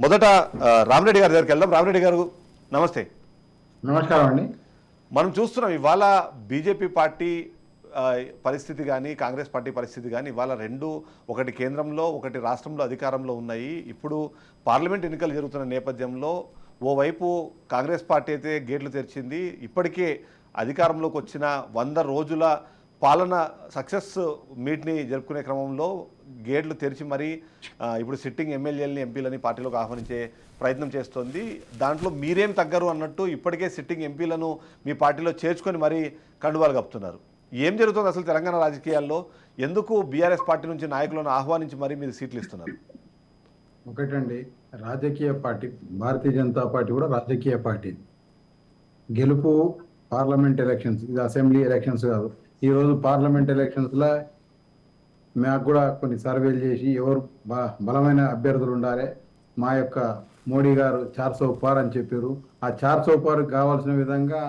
మొదట రామరెడ్డి గారి దగ్గరికి వెళ్దాం. రామరెడ్డి గారు నమస్తే. నమస్కారం అండి. మనం చూస్తున్నాం ఇవాళ బీజేపీ పార్టీ పరిస్థితి కానీ కాంగ్రెస్ పార్టీ పరిస్థితి కానీ ఇవాళ రెండు, ఒకటి కేంద్రంలో ఒకటి రాష్ట్రంలో అధికారంలో ఉన్నాయి. ఇప్పుడు పార్లమెంట్ ఎన్నికలు జరుగుతున్న నేపథ్యంలో ఓవైపు కాంగ్రెస్ పార్టీ అయితే గేట్లు తెరిచింది. ఇప్పటికే అధికారంలోకి వచ్చిన 100 రోజుల పాలన సక్సెస్ మీట్ని జరుపుకునే క్రమంలో గేట్లు తెరిచి మరీ ఇప్పుడు సిట్టింగ్ ఎమ్మెల్యేలని ఎంపీలని పార్టీలోకి ఆహ్వానించే ప్రయత్నం చేస్తోంది. దాంట్లో మీరేం తగ్గరు అన్నట్టు ఇప్పటికే సిట్టింగ్ ఎంపీలను మీ పార్టీలో చేర్చుకొని మరీ కండువాలు కప్పుతున్నారు. ఏం జరుగుతుంది అసలు తెలంగాణ రాజకీయాల్లో? ఎందుకు బీఆర్ఎస్ పార్టీ నుంచి నాయకులను ఆహ్వానించి మరీ మీరు సీట్లు ఇస్తున్నారు? ఒకటండి, రాజకీయ పార్టీ భారతీయ జనతా పార్టీ కూడా రాజకీయ పార్టీ. గెలుపు పార్లమెంట్ ఎలక్షన్స్, ఇది అసెంబ్లీ ఎలక్షన్స్ కాదు. ఈరోజు పార్లమెంట్ ఎలక్షన్స్లో మాకు కూడా కొన్ని సర్వేలు చేసి ఎవరు బలమైన అభ్యర్థులు ఉండాలి, మా యొక్క మోడీ గారు 400 పార్ అని చెప్పారు. ఆ 400 పార్ కావాల్సిన విధంగా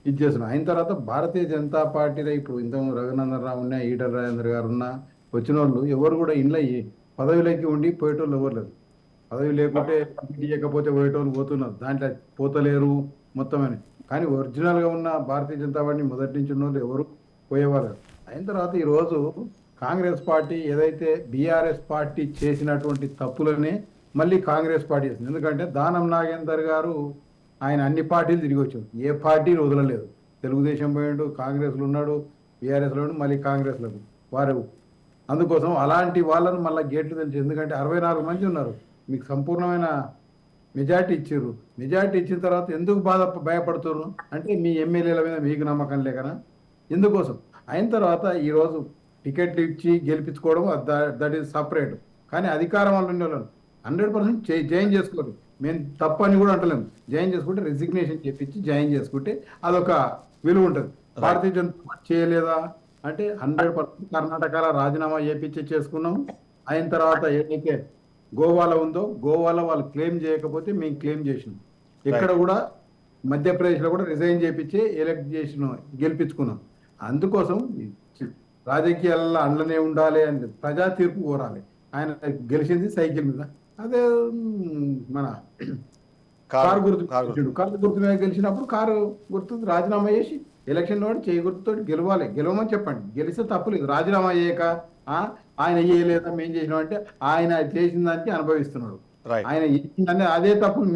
ఇది చేస్తున్నాం. అయిన తర్వాత భారతీయ జనతా పార్టీలో ఇప్పుడు ఇంతకుముందు రఘునందన్ రావు ఉన్నా, ఈటల రాజేంద్ర గారు ఉన్నా, వచ్చిన వాళ్ళు ఎవరు కూడా ఇంట్లో పదవిలోకి ఉండి పోయేటోళ్ళు ఎవరు లేరు. పదవి లేకుంటే ఇవ్వకపోతే పోయేటోళ్ళు పోతున్నారు, దాంట్లో పోతలేరు మొత్తం అని. కానీ ఒరిజినల్గా ఉన్న భారతీయ జనతా పార్టీ మొదటి నుంచి ఉన్న వాళ్ళు ఎవరు పోయేవారు. అయిన తర్వాత ఈరోజు కాంగ్రెస్ పార్టీ ఏదైతే బీఆర్ఎస్ పార్టీ చేసినటువంటి తప్పులనే మళ్ళీ కాంగ్రెస్ పార్టీ చేసింది. ఎందుకంటే దానం నాగేందర్ గారు ఆయన అన్ని పార్టీలు తిరిగి వచ్చారు, ఏ పార్టీని వదలలేదు. తెలుగుదేశం పోయాడు, కాంగ్రెస్లో ఉన్నాడు, బీఆర్ఎస్లో ఉన్నాడు, మళ్ళీ కాంగ్రెస్లో వారు. అందుకోసం అలాంటి వాళ్ళను మళ్ళీ గేట్లు తెలిసి, ఎందుకంటే 64 మంది ఉన్నారు, మీకు సంపూర్ణమైన మెజార్టీ ఇచ్చారు. మెజార్టీ ఇచ్చిన తర్వాత ఎందుకు భయపడుతున్నారు అంటే మీ ఎమ్మెల్యేల మీద మీకు నమ్మకం లేకనా? ఎందుకోసం? అయిన తర్వాత ఈరోజు టికెట్లు ఇచ్చి గెలిపించుకోవడం దట్ ఈస్ సపరేట్. కానీ అధికారం వల్ల ఉండే వాళ్ళను 100% జాయిన్ చేసుకోరు. మేము తప్పని కూడా అంటలేము. జాయిన్ చేసుకుంటే రెసిగ్నేషన్ చెప్పించి జాయిన్ చేసుకుంటే అదొక విలువ ఉంటుంది. భారతీయ జనతా పార్టీ చేయలేదా అంటే 100% కర్ణాటకలో రాజీనామా చేపించి చేసుకున్నాము. అయిన తర్వాత ఏదైతే గోవాలో ఉందో గోవాలో వాళ్ళు క్లెయిమ్ చేయకపోతే మేము క్లెయిమ్ చేసినాం. ఇక్కడ కూడా మధ్యప్రదేశ్లో కూడా రిజైన్ చేపించి ఎలక్ట్ చేసినాం, గెలిపించుకున్నాం. అందుకోసం రాజకీయాలలో అండ్లనే ఉండాలి అని ప్రజా తీర్పు కోరాలి. ఆయన గెలిచింది సైకిల్ మీద, అదే మన కారు గుర్తు మీద గెలిచినప్పుడు కారు గుర్తు రాజీనామా చేసి ఎలక్షన్లో చేయి గుర్తుతో గెలవాలి, గెలవమని చెప్పండి. గెలిస్తే తప్పులేదు. రాజీనామా చేయక ఆయన చేయలేదా మేము చేసినాం అంటే ఆయన చేసిన దానికి అనుభవిస్తున్నాడు. ఆయన చేసిందని అదే తప్పులు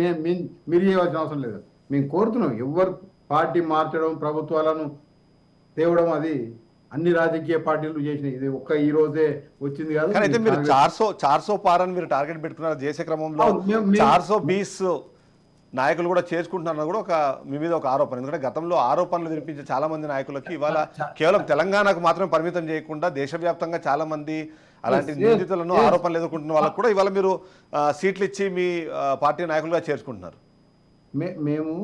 మీరు చేయవలసిన అవసరం లేదు. మేము కోరుతున్నాం, ఎవరు పార్టీ మార్చడం, ప్రభుత్వాలను తేవడం అది అన్ని రాజకీయ పార్టీలు చేసినాయి. ఇది ఒక్క ఈ రోజే వచ్చింది కాదు. అయితే మీరు 400 పార్ అని మీరు టార్గెట్ పెట్టుకున్నారు. చేసే క్రమంలో 420 నాయకులు కూడా చేర్చుకుంటున్నారని కూడా మీ మీద ఒక ఆరోపణ. ఎందుకంటే గతంలో ఆరోపణలు వినిపించే చాలా మంది నాయకులకి ఇవాళ కేవలం తెలంగాణకు మాత్రమే పరిమితం చేయకుండా దేశవ్యాప్తంగా చాలా మంది అలాంటి నిందితులను ఆరోపణలు ఎదుర్కొంటున్న వాళ్ళకు కూడా ఇవాళ మీరు సీట్లు ఇచ్చి మీ పార్టీ నాయకులుగా చేర్చుకుంటున్నారు. మేము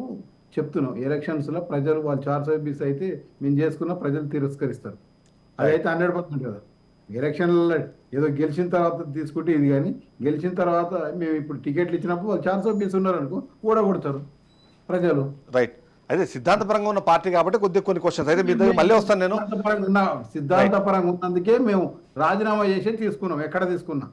చెప్తున్నాం, ఎలక్షన్స్లో ప్రజలు వాళ్ళు 420 అయితే మేము చేసుకున్న ప్రజలు తిరస్కరిస్తారు. అదైతే 100% కదా. ఎలక్షన్లలో ఏదో గెలిచిన తర్వాత తీసుకుంటే ఇది, కానీ గెలిచిన తర్వాత మేము ఇప్పుడు టికెట్లు ఇచ్చినప్పుడు వాళ్ళు 420 ఉన్నారు అనుకో ఓడగొడతారు ప్రజలు. రైట్. అయితే సిద్ధాంతపరంగా ఉన్న పార్టీ కాబట్టి కొన్ని క్వశ్చన్స్ అయితే మీ దగ్గర మళ్ళీ వస్తాను నేను. సిద్ధాంతపరంగా ఉన్నందుకే మేము రాజీనామా చేసి తీసుకున్నాం. ఎక్కడ తీసుకున్నాం?